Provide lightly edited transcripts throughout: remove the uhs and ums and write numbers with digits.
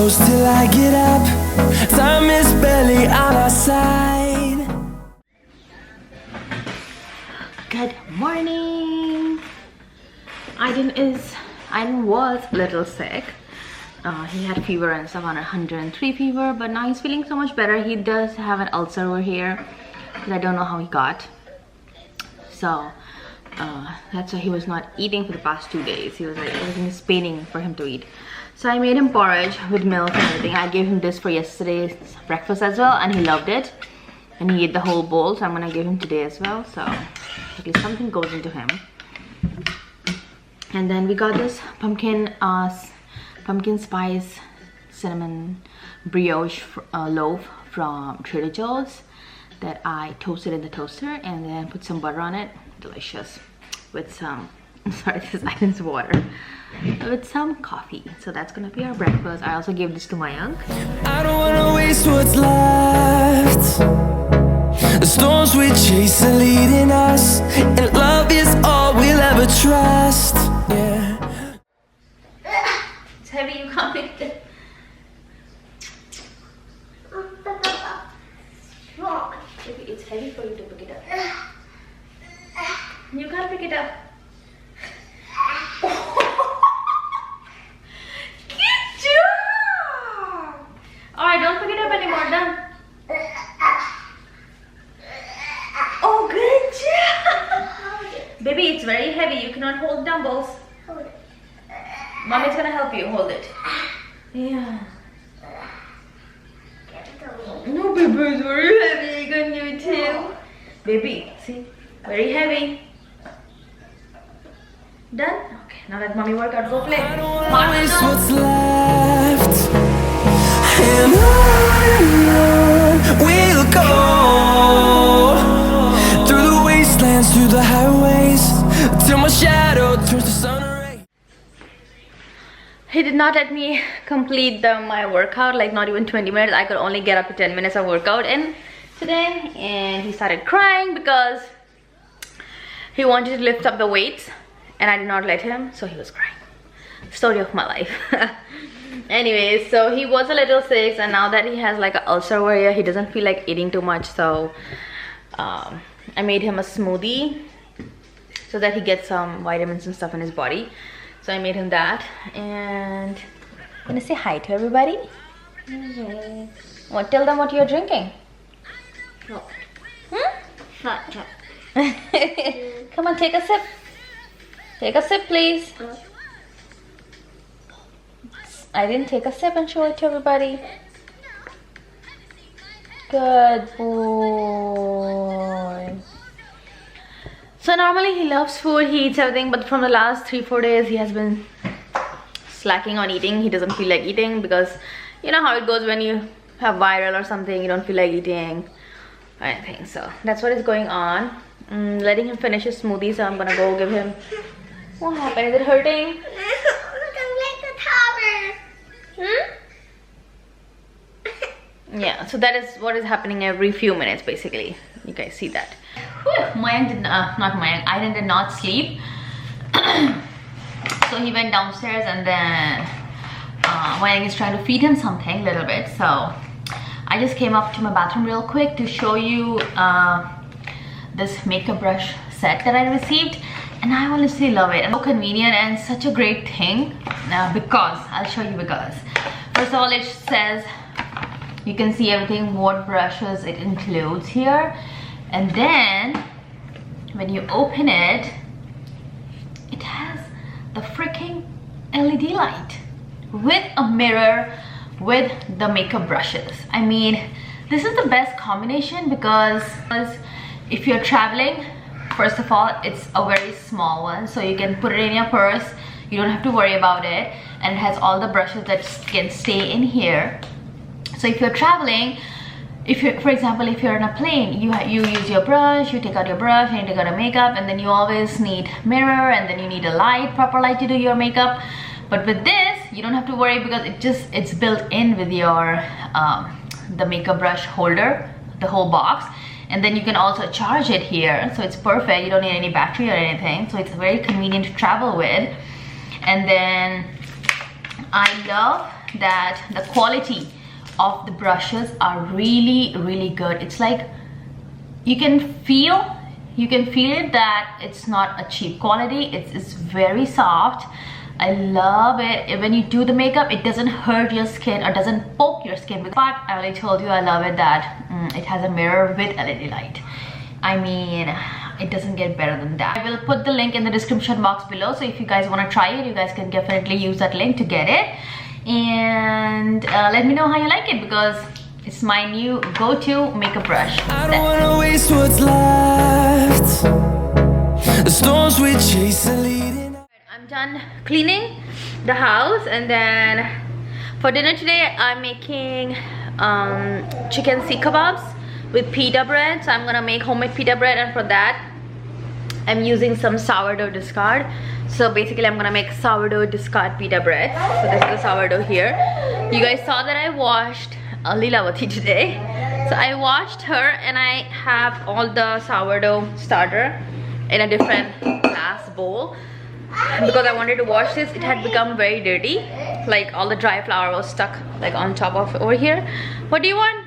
close till I get up. Time is barely on our side. Good morning. Aiden was a little sick. He had fever and stuff, on 103 fever, but now he's feeling so much better. He does have an ulcer over here that I don't know how he got. So that's why he was not eating for the past 2 days. He was like, everything is paining for him to eat. So I made him porridge with milk and everything. I gave him this for yesterday's breakfast as well, and he loved it. And he ate the whole bowl, so I'm gonna give him today as well. So at least something goes into him. And then we got this pumpkin spice cinnamon brioche loaf from Trader Joe's that I toasted in the toaster and then put some butter on it. Delicious. With some, I'm sorry, this is Aiden's water. With some coffee. So that's gonna be our breakfast. I also gave this to my uncle. I don't wanna waste what's left. The storms we chase are leading us, and love is all we'll ever trust. Yeah. It's heavy, you can't pick it. It's heavy for you to pick it up. You can't pick it up. Good job! Alright, don't pick it up anymore, done. Oh, good job! Baby, it's very heavy. You cannot hold dumbbells. Hold it. Mommy's gonna help you. Hold it. Yeah. No, baby, it's very heavy. You can do it too. Baby, see? Very heavy. Done? Okay, now let mommy work out. Go play. I don't wanna waste what's left, and on we'll go, through the wastelands, through the highways, till my shadow turns to sun rays. He did not let me complete my workout, like not even 20 minutes. I could only get up to 10 minutes of workout in today, and he started crying because he wanted to lift up the weights and I did not let him, so he was crying. Story of my life. Anyways, so he was a little sick, and now that he has like an ulcer over here, he doesn't feel like eating too much. So I made him a smoothie so that he gets some vitamins and stuff in his body. So I made him that, and I'm gonna say hi to everybody. What? Tell them what you're drinking. Come on, take a sip. Take a sip, please. I didn't take a sip and show it to everybody. Good boy. So normally he loves food, he eats everything, but from the last 3-4 days he has been slacking on eating. He doesn't feel like eating because you know how it goes when you have viral or something, you don't feel like eating or anything. So that's what is going on. Letting him finish his smoothie, so I'm gonna go give him. What happened? Is it hurting? Yeah, so that is what is happening every few minutes basically. You guys see that. Aiden did not sleep. So he went downstairs, and then Mayank is trying to feed him something a little bit. So I just came up to my bathroom real quick to show you this makeup brush set that I received, and I honestly love it. And so convenient and such a great thing because I'll show you. Because first of all, it says you can see everything, what brushes it includes here, and then when you open it, it has the freaking LED light with a mirror with the makeup brushes. I mean, this is the best combination because if you're traveling, first of all, it's a very small one, so you can put it in your purse. You don't have to worry about it, and it has all the brushes that can stay in here. So if you're traveling, for example, if you're on a plane, you use your brush, you take out your brush and you take out a makeup, and then you always need mirror, and then you need a light, proper light to do your makeup. But with this, you don't have to worry because it's built in with your the makeup brush holder, the whole box. And then you can also charge it here, so it's perfect. You don't need any battery or anything, so it's very convenient to travel with. And then I love that the quality of the brushes are really good. It's like you can feel it that it's not a cheap quality. It's very soft. I love it. When you do the makeup, it doesn't hurt your skin or doesn't poke your skin. But I already told you I love it that it has a mirror with LED light. I mean, it doesn't get better than that. I will put the link in the description box below, so if you guys want to try it, you guys can definitely use that link to get it. And let me know how you like it, because it's my new go-to makeup brush. I don't wanna waste what's left. The storms we chase are leading. I'm done cleaning the house, and then for dinner today I'm making chicken seekh kebabs with pita bread. So I'm gonna make homemade pita bread, and for that I'm using some sourdough discard. So basically I'm gonna make sourdough discard pita bread. So this is the sourdough here. You guys saw that I washed Lilavati today. So I washed her, and I have all the sourdough starter in a different glass bowl because I wanted to wash this. It had become very dirty, like all the dry flour was stuck like on top of over here. What do you want?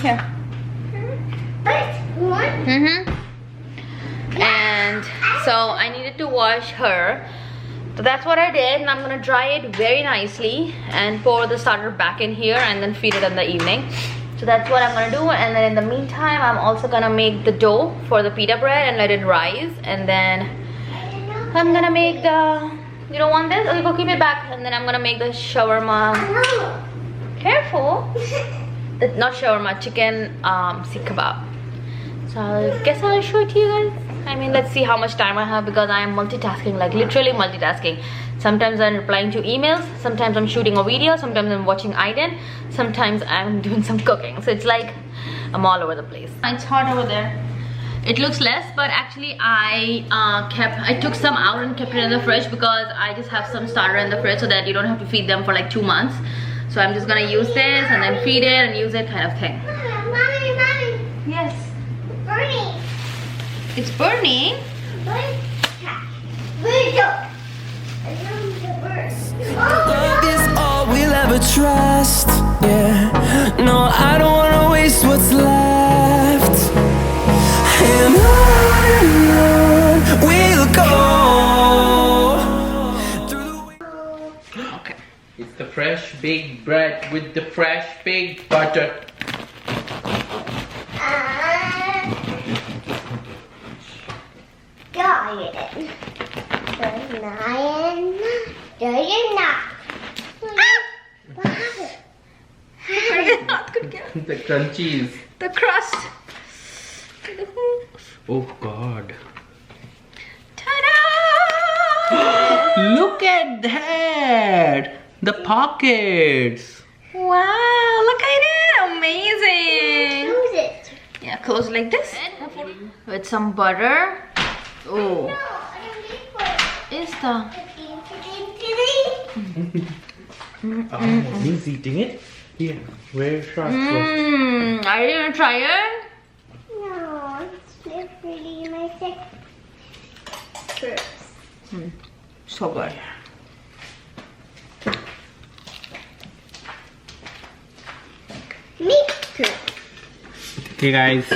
Here. And so I needed to wash her. So that's what I did, and I'm gonna dry it very nicely and pour the starter back in here and then feed it in the evening. So that's what I'm gonna do, and then in the meantime I'm also gonna make the dough for the pita bread and let it rise, and then I'm gonna make the, you don't want this? Okay, go keep it back. And then I'm gonna make the shawarma. Careful. Not shawarma, chicken seekh kebab. So I guess I'll show it to you guys. I mean, let's see how much time I have, because I am multitasking, like literally multitasking. Sometimes I'm replying to emails, sometimes I'm shooting a video, sometimes I'm watching Aiden, sometimes I'm doing some cooking. So it's like I'm all over the place. It's hot over there. It looks less, but actually I took some out and kept it in the fridge, because I just have some starter in the fridge so that you don't have to feed them for like 2 months. So I'm just gonna use this and then feed it and use it, kind of thing. Mommy. Yes. Burning. It's burning. Love is all we'll ever trust. Yeah. No, I don't wanna waste what's left. And on we'll go. Okay. It's the fresh baked bread with the fresh baked butter. The crunchies. The crust. Oh God. Ta-da! Look at that! The pockets. Wow, look at it! Amazing! Close it. Yeah, close like this. With some butter. Oh. Is the... Oh, he's eating it? Yeah. Where's Shark? Are you gonna try it? No, it's really my first. So good. Me too. Okay guys,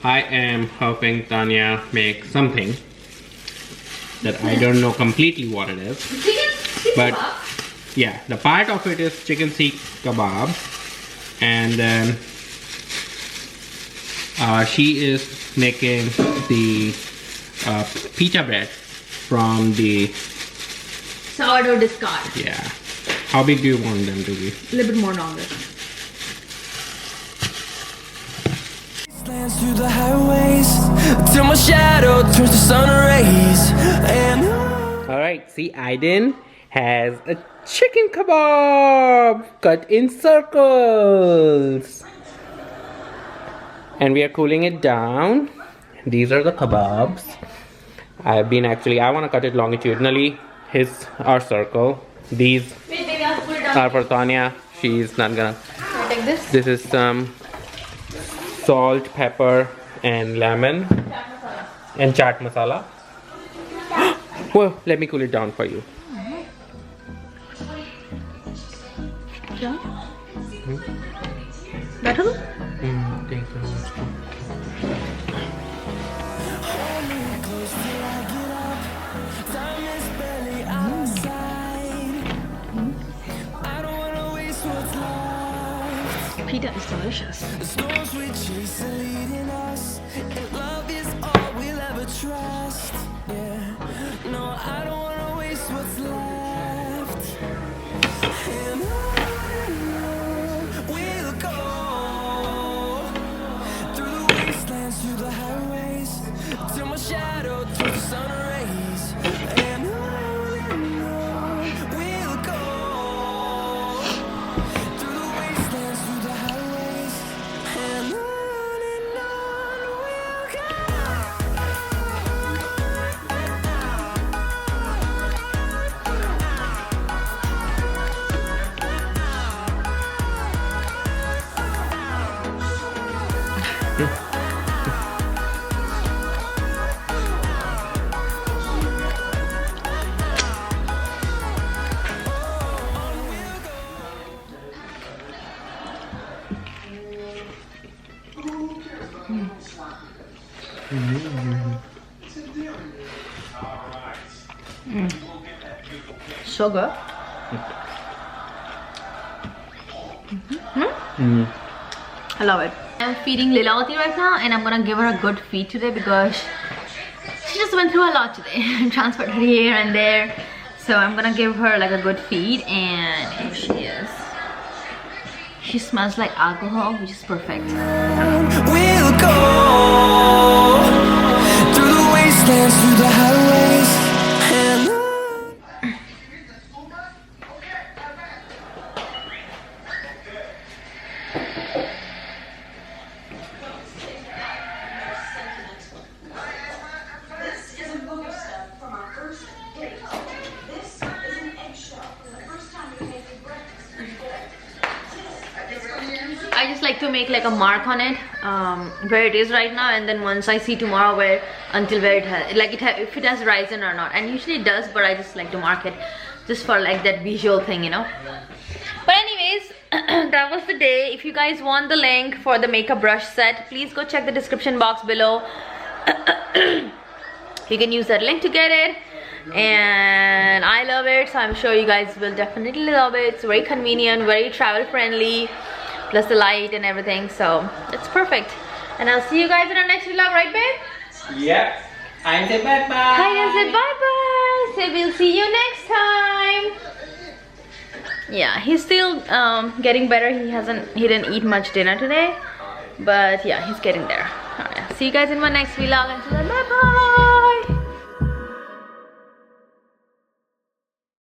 I am helping Tanya make something that I don't know completely what it is, but yeah, the part of it is chicken seekh kebab, and then she is making the pita bread from the Sourdough discard. yeah. How big do you want them to be? A little bit more longer. Lands through the highways till my shadow turns to sun rays. And Alright, see, Aiden has a chicken kebab cut in circles. And we are cooling it down. These are the kebabs. I want to cut it longitudinally. Our circle. These Wait, baby, I'll put it down. are for Tanya. She's not gonna. Like this. This is some salt, pepper, and lemon. And chaat masala. Well, let me cool it down for you. Yeah. Better? Thank you. Pita is delicious. The storms we chase are leading us, and love is all we'll ever trust. Yeah, no, I don't wanna waste what's left. And on we'll go through the wastelands, through the highways, till my shadow turns to sun rays. And on we'll go through the wastelands, through the highways, and on we'll go. So good. I love it. I'm feeding Lilavati right now, and I'm gonna give her a good feed today because she just went through a lot today. Transferred her here and there, so I'm gonna give her like a good feed. And here she is. She smells like alcohol, which is perfect. We'll go through the wastelands, through the highways, and This is a book stuff from our first date. This is an eggshell from the first time we made you breakfast. I just like to make like a mark on it, where it is right now, and then once I see tomorrow where until where it has, like if it has risen or not. And usually it does, but I just like to mark it just for like that visual thing, you know. But anyways, that was the day. If you guys want the link for the makeup brush set, please go check the description box below. You can use that link to get it, and I love it, so I'm sure you guys will definitely love it. It's very convenient, very travel friendly, plus the light and everything, so it's perfect. And I'll see you guys in our next vlog, right babe? Yep. I say bye bye. Hi, I said bye bye. So we'll see you next time. Yeah, he's still getting better. He didn't eat much dinner today, but yeah, he's getting there. Alright, see you guys in my next vlog. Until then, bye bye.